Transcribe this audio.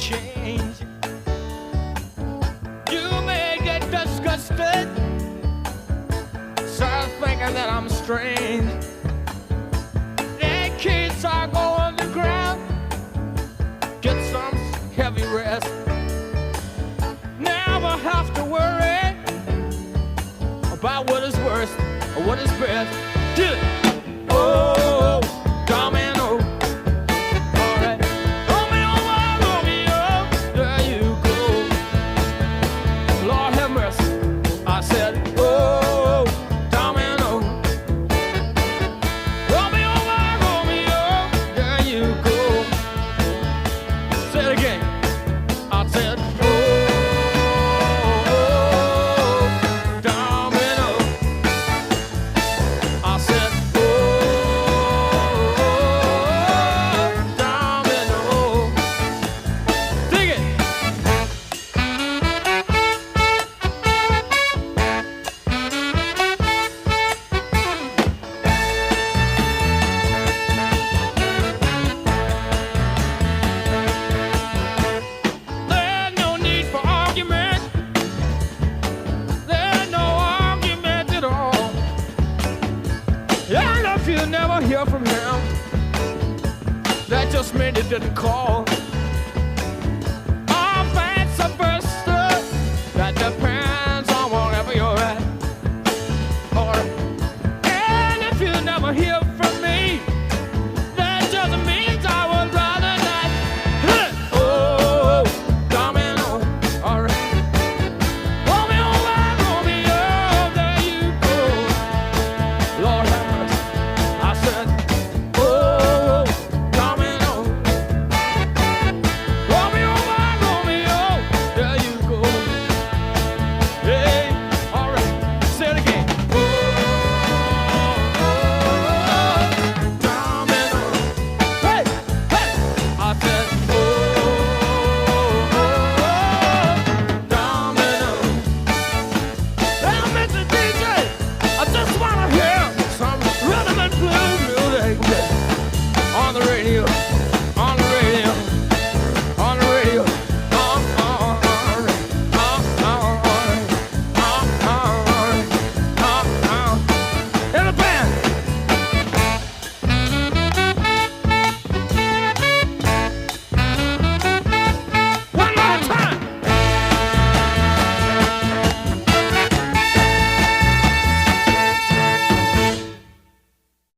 change. You may get disgusted, start thinking that I'm strange. In case I go underground, get some heavy rest. Never have to worry about what is worst or what is best. Do it. Oh, domino. All right. Romeo, my Romeo, there you go. Lord have mercy. I said, oh, domino. Romeo, my Romeo, there you go. Say it again. I said, oh, domino. I said, oh, domino. Dig it. There's no need for argument. There's no argument at all. And if you never hear from him, that just means he didn't call.